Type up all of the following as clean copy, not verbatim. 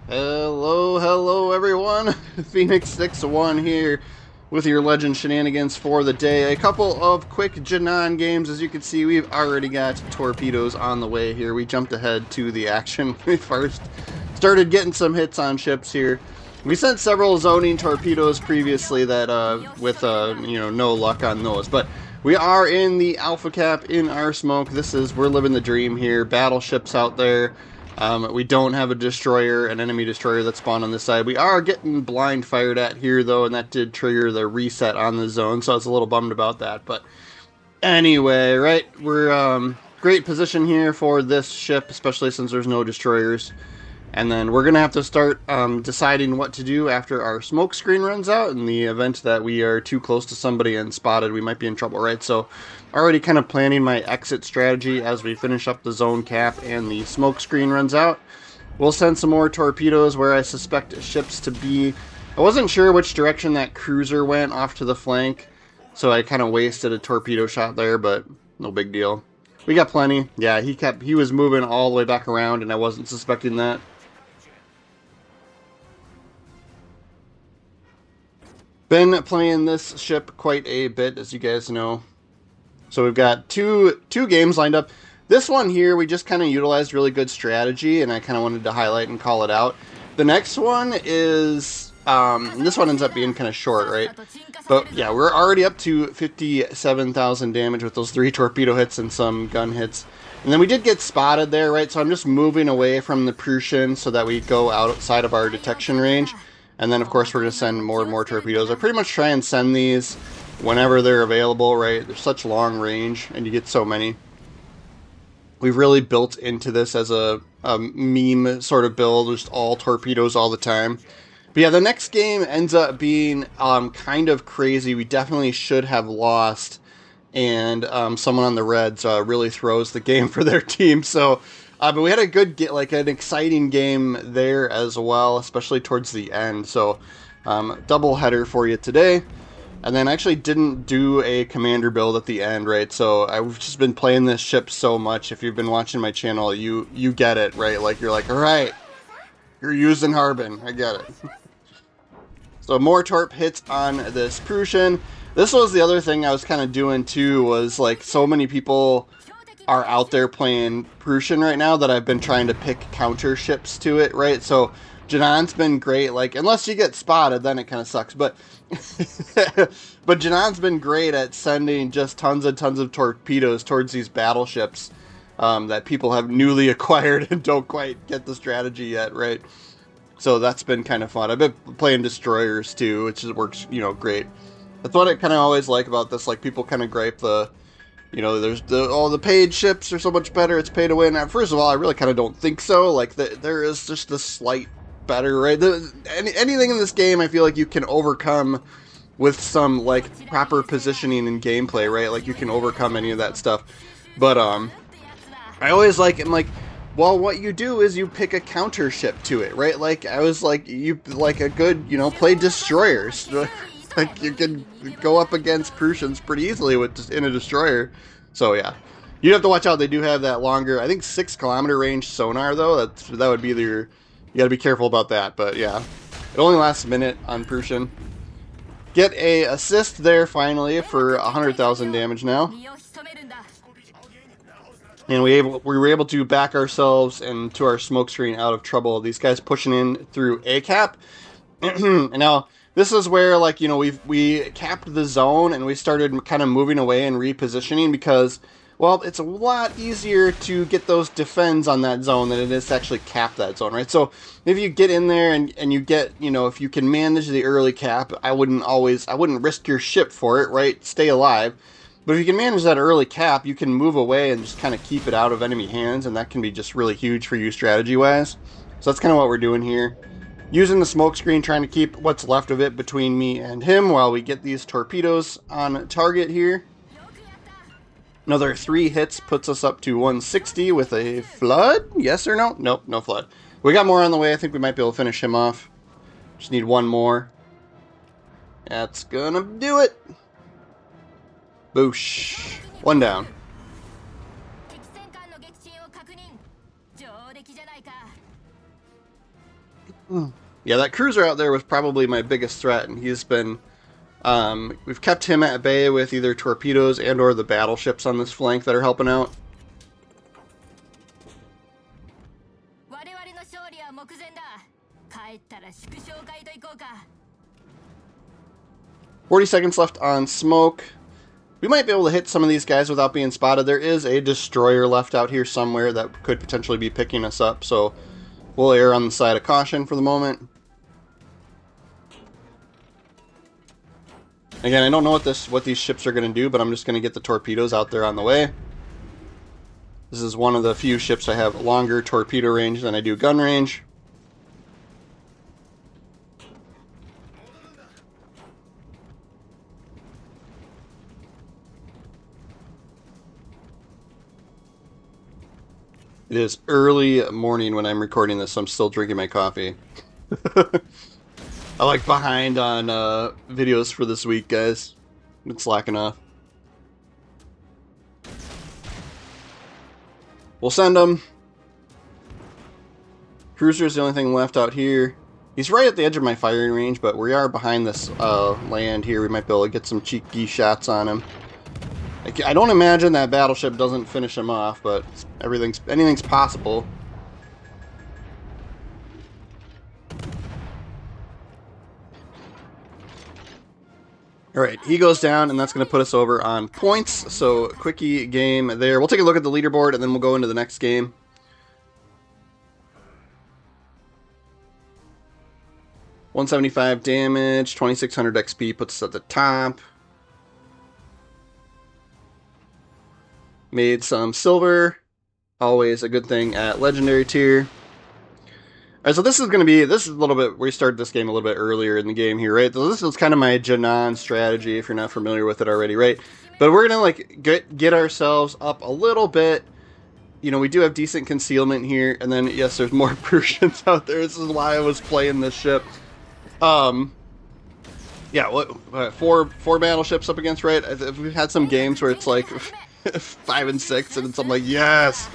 Hello everyone. Phoenix 6-1 here with your legend shenanigans for the day. A couple of quick Jinan games. As you can see, we've already got torpedoes on the way here. We jumped ahead to the action. We first started getting some hits on ships here. We sent several zoning torpedoes previously that with no luck on those, but we are in the Alpha Cap in our smoke. We're living the dream here. Battleships out there. We don't have a destroyer, an enemy destroyer that spawned on this side. We are getting blind fired at here, though, and that did trigger the reset on the zone, so I was a little bummed about that. But anyway, right, we're great position here for this ship, especially since there's no destroyers. And then we're going to have to start deciding what to do after our smoke screen runs out. In the event that we are too close to somebody and spotted, we might be in trouble, right? So already kind of planning my exit strategy as we finish up the zone cap and the smoke screen runs out. We'll send some more torpedoes where I suspect ships to be. I wasn't sure which direction that cruiser went off to the flank, so I kind of wasted a torpedo shot there, but no big deal. We got plenty. Yeah, he was moving all the way back around, and I wasn't suspecting that. Been playing this ship quite a bit, as you guys know. So we've got two games lined up. This one here, we just kind of utilized really good strategy, and I kind of wanted to highlight and call it out. The next one is, this one ends up being kind of short, right? But yeah, we're already up to 57,000 damage with those 3 torpedo hits and some gun hits. And then we did get spotted there, right? So I'm just moving away from the Prussian so that we go outside of our detection range. And then, of course, we're going to send more and more torpedoes. I pretty much try and send these whenever they're available, right? They're such long range, and you get so many. We've really built into this as a meme sort of build, just all torpedoes all the time. But yeah, the next game ends up being kind of crazy. We definitely should have lost, and someone on the Reds really throws the game for their team. So... but we had a good, an exciting game there as well, especially towards the end. So, double header for you today. And then I actually didn't do a commander build at the end, right? So I've just been playing this ship so much. If you've been watching my channel, you get it, right? Like, you're like, all right, you're using Harbin. I get it. So more torp hits on this Prussian. This was the other thing I was kind of doing too, was like so many people are out there playing Prussian right now that I've been trying to pick counter ships to it, right? So Jinan's been great, like, unless you get spotted, then it kind of sucks, but but Jinan's been great at sending just tons and tons of torpedoes towards these battleships that people have newly acquired and don't quite get the strategy yet, right? So that's been kind of fun. I've been playing destroyers too, which works, great. That's what I kind of always like about this, like, people kind of gripe there's the paid ships are so much better, it's pay to win. Now, first of all, I really kind of don't think so. Like, there is just a slight better, right? Anything in this game, I feel like you can overcome with some, like, proper positioning and gameplay, right? Like, you can overcome any of that stuff. But, I always I'm like, well, what you do is you pick a counter ship to it, right? Like, I was like, you, like a good, play destroyers. Like, you can go up against Prussians pretty easily in a destroyer. So, yeah. You have to watch out. They do have that longer, I think, 6-kilometer range sonar, though. That would be you got to be careful about that. But, yeah. It only lasts a minute on Prussian. Get a assist there, finally, for 100,000 damage now. And we were able to back ourselves and to our smoke screen out of trouble. These guys pushing in through A cap. And now... this is where, like, we capped the zone and we started kind of moving away and repositioning because, well, it's a lot easier to get those defends on that zone than it is to actually cap that zone, right? So if you get in there and you get, if you can manage the early cap, I wouldn't risk your ship for it, right? Stay alive. But if you can manage that early cap, you can move away and just kind of keep it out of enemy hands, and that can be just really huge for you strategy-wise. So that's kind of what we're doing here. Using the smoke screen, trying to keep what's left of it between me and him while we get these torpedoes on target here. Another 3 hits puts us up to 160 with a flood. Yes or no? Nope, no flood. We got more on the way. I think we might be able to finish him off. Just need one more. That's gonna do it. Boosh. One down. Yeah, that cruiser out there was probably my biggest threat, and he's been... we've kept him at bay with either torpedoes and or the battleships on this flank that are helping out. $40 left on smoke. We might be able to hit some of these guys without being spotted. There is a destroyer left out here somewhere that could potentially be picking us up, so we'll err on the side of caution for the moment. Again, I don't know what these ships are going to do, but I'm just going to get the torpedoes out there on the way. This is one of the few ships I have longer torpedo range than I do gun range. It is early morning when I'm recording this, so I'm still drinking my coffee. I like behind on videos for this week, guys. It's slacking off. We'll send him. Cruiser's the only thing left out here. He's right at the edge of my firing range, but we are behind this land here. We might be able to get some cheeky shots on him. I don't imagine that battleship doesn't finish him off, but anything's possible. Alright, he goes down, and that's going to put us over on points. So, quickie game there. We'll take a look at the leaderboard, and then we'll go into the next game. $175 damage, 2600 XP puts us at the top. Made some silver, always a good thing at legendary tier. Alright, so this is a little bit, we started this game a little bit earlier in the game here, right? So this is kind of my Jinan strategy, if you're not familiar with it already, right? But we're gonna like get ourselves up a little bit. You know, we do have decent concealment here, and then yes, there's more Persians out there. This is why I was playing this ship. Yeah, four battleships up against, right? We've had some games where it's like 5 and 6, and I'm like, yes.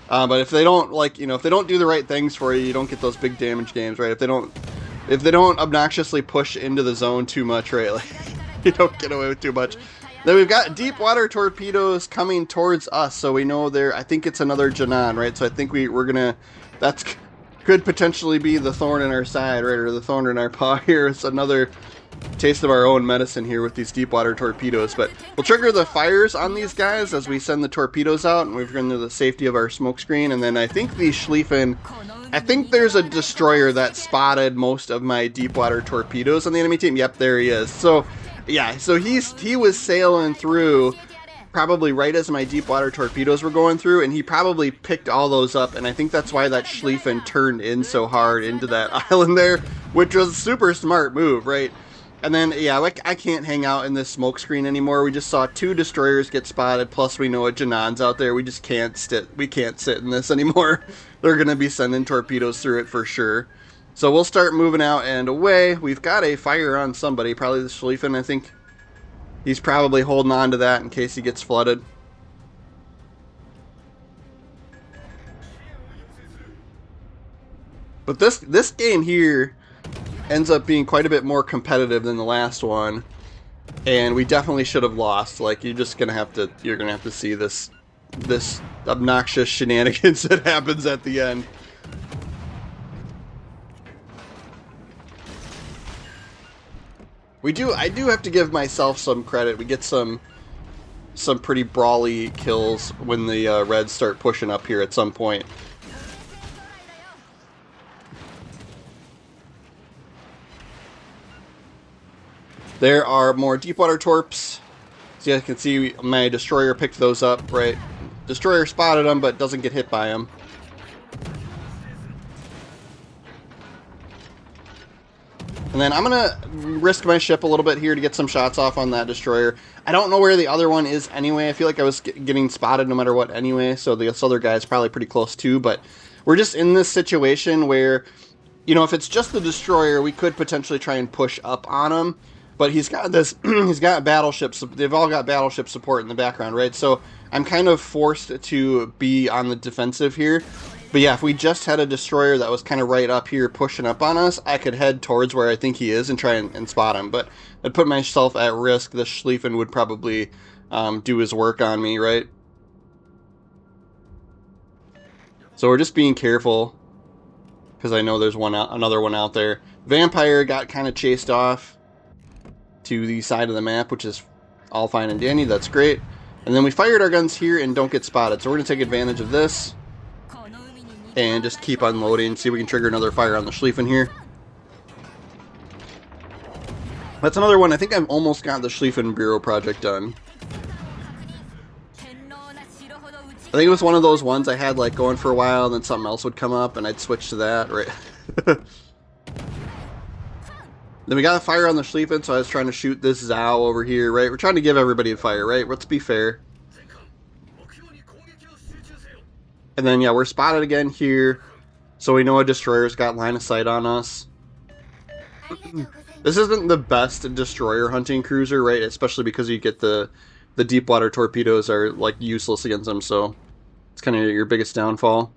But if they don't, like, you know, if they don't do the right things for you, you don't get those big damage games, right? If they don't obnoxiously push into the zone too much, right? Like, you don't get away with too much. Then we've got deep water torpedoes coming towards us, so we know I think it's another Jinan, right? So I think we're gonna, that's could potentially be the thorn in our side, right? Or the thorn in our paw here. It's another taste of our own medicine here with these deep water torpedoes. But we'll trigger the fires on these guys as we send the torpedoes out, and we've run to the safety of our smoke screen. And then I think the Schlieffen, I think there's a destroyer that spotted most of my deep water torpedoes on the enemy team. Yep, there he is. So yeah, so he was sailing through probably right as my deep water torpedoes were going through, and he probably picked all those up, and I think that's why that Schlieffen turned in so hard into that island there, which was a super smart move, right? And then, yeah, like, I can't hang out in this smoke screen anymore. We just saw 2 destroyers get spotted, plus we know a Jinan's out there. We just can't sit in this anymore. They're going to be sending torpedoes through it for sure. So we'll start moving out and away. We've got a fire on somebody, probably the Schlieffen, I think. He's probably holding on to that in case he gets flooded. But this game here ends up being quite a bit more competitive than the last one, and we definitely should have lost. Like, you're gonna have to see this obnoxious shenanigans that happens at the end. I do have to give myself some credit. We get some pretty brawly kills when the Reds start pushing up here at some point. There are more deep water torps. So you can see my destroyer picked those up, right? Destroyer spotted them, but doesn't get hit by them. And then I'm going to risk my ship a little bit here to get some shots off on that destroyer. I don't know where the other one is anyway. I feel like I was getting spotted no matter what anyway, so this other guy is probably pretty close too. But we're just in this situation where, you know, if it's just the destroyer, we could potentially try and push up on him. But he's got he's got battleships. They've all got battleship support in the background, right? So I'm kind of forced to be on the defensive here. But yeah, if we just had a destroyer that was kind of right up here pushing up on us, I could head towards where I think he is and try and spot him. But I'd put myself at risk. The Schlieffen would probably do his work on me, right? So we're just being careful, because I know there's another one out there. Vampire got kind of chased off to the side of the map, which is all fine and dandy. That's great. And then we fired our guns here and don't get spotted. So we're going to take advantage of this and just keep unloading. See if we can trigger another fire on the Schlieffen here. That's another one. I think I've almost got the Schlieffen Bureau project done. I think it was one of those ones I had like going for a while, and then something else would come up, and I'd switch to that, right? Then we got a fire on the Schlieffen, so I was trying to shoot this Zao over here, right? We're trying to give everybody a fire, right? Let's be fair. And then, yeah, we're spotted again here, so we know a destroyer's got line of sight on us. This isn't the best destroyer hunting cruiser, right? Especially because you get the deep water torpedoes are like useless against them, so it's kind of your biggest downfall.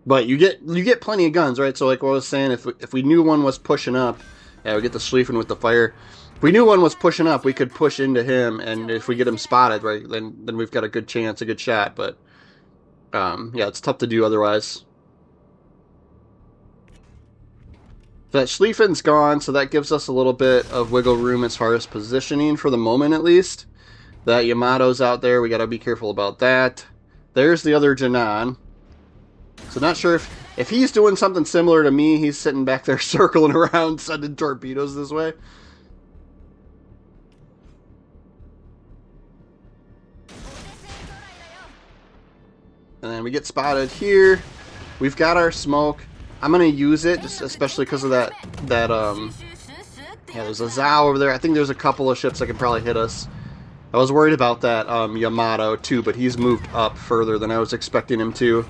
But you get plenty of guns, right? So like what I was saying, if we knew one was pushing up, yeah, we get the Schlieffen with the fire. If we knew one was pushing up, we could push into him, and if we get him spotted, right, then we've got a good chance, a good shot. But yeah, it's tough to do otherwise. That Schlieffen's gone, so that gives us a little bit of wiggle room as far as positioning for the moment, at least. That Yamato's out there. We got to be careful about that. There's the other Jinan. So not sure if he's doing something similar to me. He's sitting back there circling around, sending torpedoes this way. And then we get spotted here. We've got our smoke. I'm gonna use it, just especially because of that yeah, there's a Zao over there. I think there's a couple of ships that can probably hit us. I was worried about that Yamato too, but he's moved up further than I was expecting him to.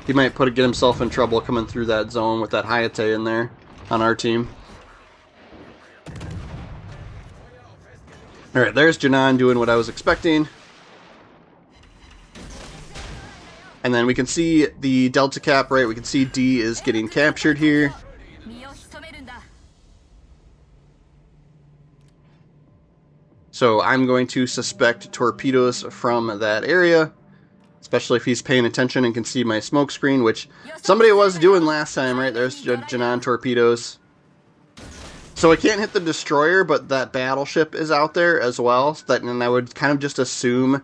He might get himself in trouble coming through that zone with that Hayate in there on our team. Alright, there's Jinan doing what I was expecting. And then we can see the Delta Cap, right? We can see D is getting captured here. So I'm going to suspect torpedoes from that area, especially if he's paying attention and can see my smoke screen, which somebody was doing last time, right? There's Jinan torpedoes. So I can't hit the destroyer, but that battleship is out there as well. So and I would kind of just assume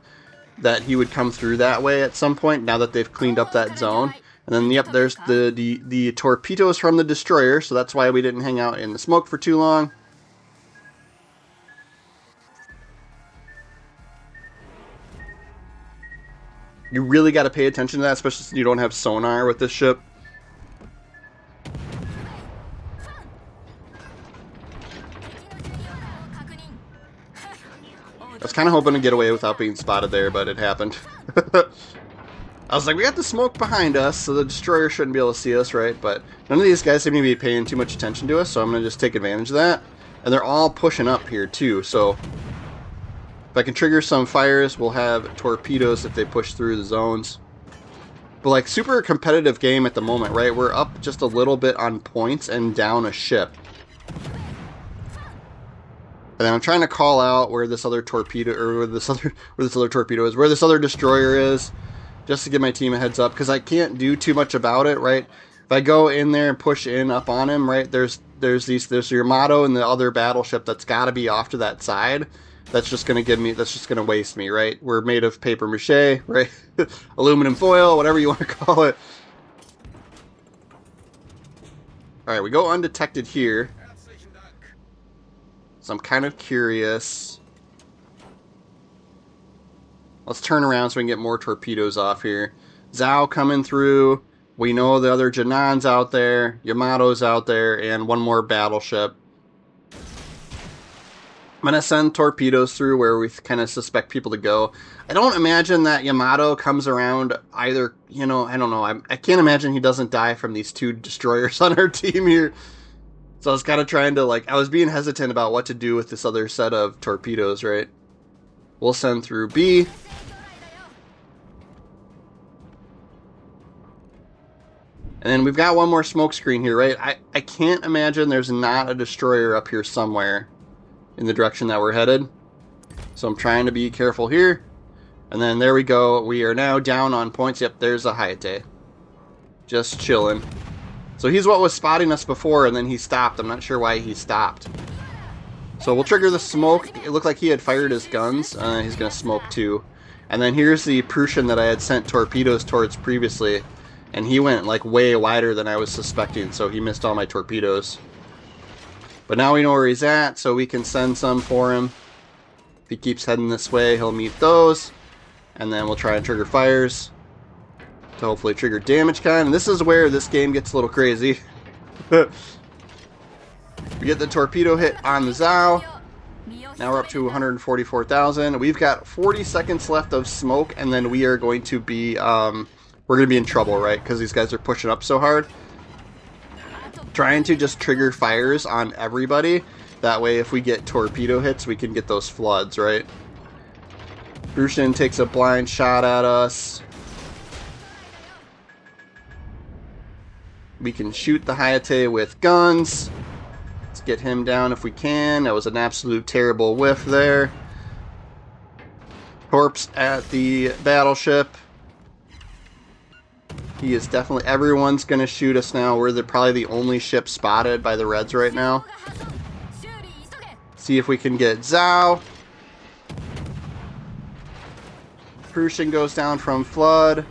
that he would come through that way at some point, now that they've cleaned up that zone. And then, yep, there's the torpedoes from the destroyer, so that's why we didn't hang out in the smoke for too long. You really got to pay attention to that, especially since you don't have sonar with this ship. I was kind of hoping to get away without being spotted there, but it happened. I was like, we got the smoke behind us, so the destroyer shouldn't be able to see us, right? But none of these guys seem to be paying too much attention to us, so I'm going to just take advantage of that. And they're all pushing up here, too, so if I can trigger some fires, we'll have torpedoes if they push through the zones. But, like, super competitive game at the moment, right? We're up just a little bit on points and down a ship. And then I'm trying to call out where this other torpedo, or where this other torpedo is, where this other destroyer is, just to give my team a heads up, because I can't do too much about it, right? If I go in there and push in up on him, right, there's Yamato and the other battleship that's got to be off to that side. That's just going to waste me, right? We're made of paper mache, right? Aluminum foil, whatever you want to call it. Alright, we go undetected here. So I'm kind of curious. Let's turn around so we can get more torpedoes off here. Zao coming through. We know the other Jinan's out there. Yamato's out there. And one more battleship. I'm going to send torpedoes through where we kind of suspect people to go. I don't imagine that Yamato comes around either, you know, I don't know. I can't imagine he doesn't die from these two destroyers on our team here. So I was kind of trying to, like, I was being hesitant about what to do with this other set of torpedoes, right? We'll send through B. And then we've got one more smoke screen here, right? I can't imagine there's not a destroyer up here somewhere in the direction that we're headed. So I'm trying to be careful here. And then there we go. We are now down on points. Yep, there's a Hayate. Just chilling. So he's what was spotting us before, and then he stopped. I'm not sure why he stopped. So we'll trigger the smoke. It looked like he had fired his guns. He's going to smoke too. And then here's the Prussian that I had sent torpedoes towards previously. And he went like way wider than I was suspecting, so he missed all my torpedoes. But now we know where he's at, so we can send some for him. If he keeps heading this way, he'll meet those. And then we'll try and trigger fires to hopefully trigger damage kind. And this is where this game gets a little crazy. We get the torpedo hit on the Zhao. Now we're up to 144,000. We've got 40 seconds left of smoke, and then we are going to be... we're going to be in trouble, right? Because these guys are pushing up so hard. Trying to just trigger fires on everybody. That way, if we get torpedo hits, we can get those floods, right? Prussian takes a blind shot at us. We can shoot the Hayate with guns. Let's get him down if we can. That was an absolute terrible whiff there. Corpse at the battleship. He is definitely... Everyone's going to shoot us now. We're probably the only ship spotted by the Reds right now. See if we can get Zhao. Prussian goes down from flood.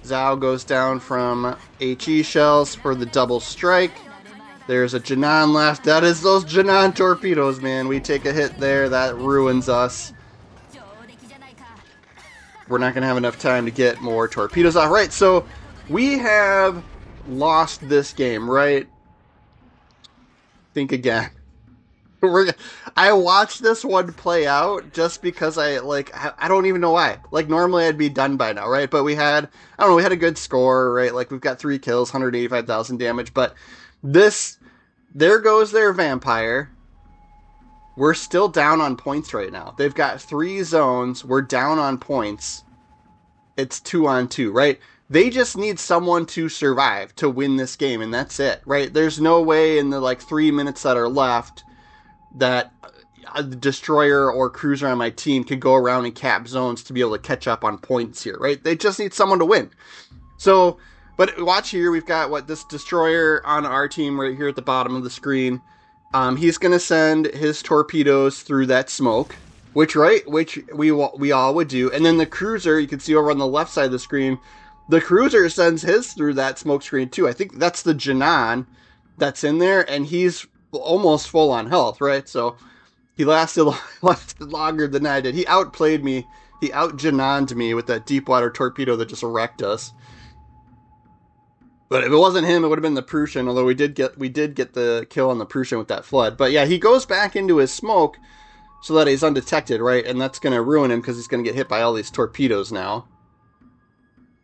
Zhao goes down from HE shells for the double strike. There's a Jinan left. That is those Jinan torpedoes, man. We take a hit there. That ruins us. We're not going to have enough time to get more torpedoes off. Right, so we have lost this game, right? Think again. I watched this one play out just because I don't even know why. Like, normally I'd be done by now, right? But we had, I don't know, we had a good score, right? Like, we've got 3 kills, 185,000 damage. But this, there goes their vampire. We're still down on points right now. They've got 3 zones. We're down on points. It's 2-on-2, right? They just need someone to survive to win this game, and that's it, right? There's no way in the, 3 minutes that are left that a destroyer or cruiser on my team could go around and cap zones to be able to catch up on points here, right? They just need someone to win. So, but watch here. We've got, this destroyer on our team right here at the bottom of the screen. He's going to send his torpedoes through that smoke, which we all would do. And then the cruiser, you can see over on the left side of the screen, the cruiser sends his through that smoke screen too. I think that's the Jinan that's in there, and he's almost full on health, right? So he lasted longer than I did. He outplayed me. He out-Jinan'd me with that deep water torpedo that just wrecked us. But if it wasn't him, it would have been the Prussian, although we did get the kill on the Prussian with that flood. But yeah, he goes back into his smoke so that he's undetected, right? And that's going to ruin him because he's going to get hit by all these torpedoes now.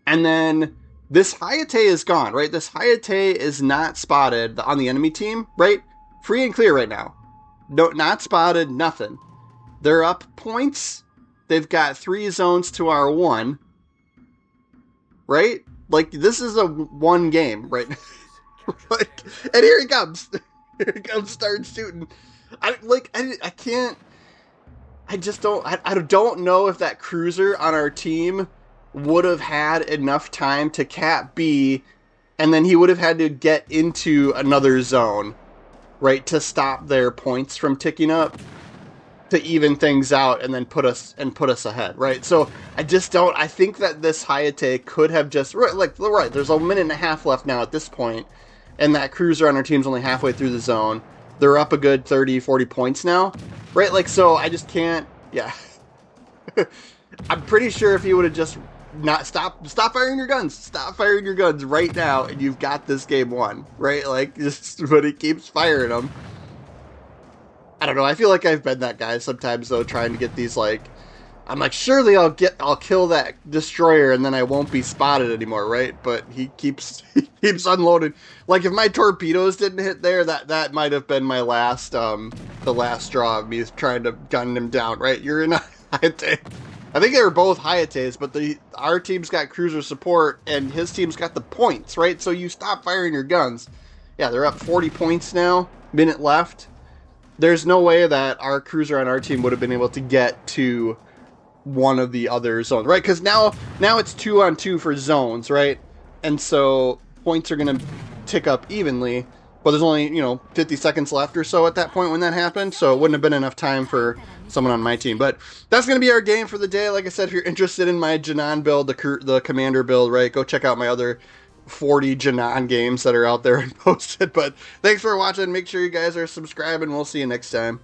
And then this Hayate is gone, right? This Hayate is not spotted on the enemy team, right? Free and clear right now. No, not spotted, nothing. They're up points. They've got 3 zones to our 1. Right? Like, this is a 1 game, right? And here he comes. Here he comes, starting shooting. I don't know if that cruiser on our team would have had enough time to cap B, and then he would have had to get into another zone, right, to stop their points from ticking up, to even things out and then put us ahead, right? So I think that this Hayate could have just, right, there's a minute and a half left now at this point, and that cruiser on our team's only halfway through the zone. They're up a good 30, 40 points now, right? Like, so I just can't, yeah. I'm pretty sure if he would have just not stop firing your guns right now, and you've got this game won, right? Like, just, but he keeps firing them. I don't know, I feel like I've been that guy sometimes, though, trying to get these, I'm like, surely I'll kill that destroyer and then I won't be spotted anymore, right? But he keeps he keeps unloading. Like if my torpedoes didn't hit there, that might have been my last the last straw of me trying to gun him down, right? You're in a Hayate. I think they were both Hayates, but our team's got cruiser support and his team's got the points, right? So you stop firing your guns. Yeah, they're up 40 points now. Minute left. There's no way that our cruiser on our team would have been able to get to one of the other zones, right? Because now it's 2-on-2 for zones, right? And so points are going to tick up evenly, but there's only 50 seconds left or so at that point when that happened, so it wouldn't have been enough time for someone on my team. But that's going to be our game for the day. Like I said, if you're interested in my Jinan build, the commander build, right, go check out my other 40 Jinan games that are out there and posted. But thanks for watching. Make sure you guys are subscribing. We'll see you next time.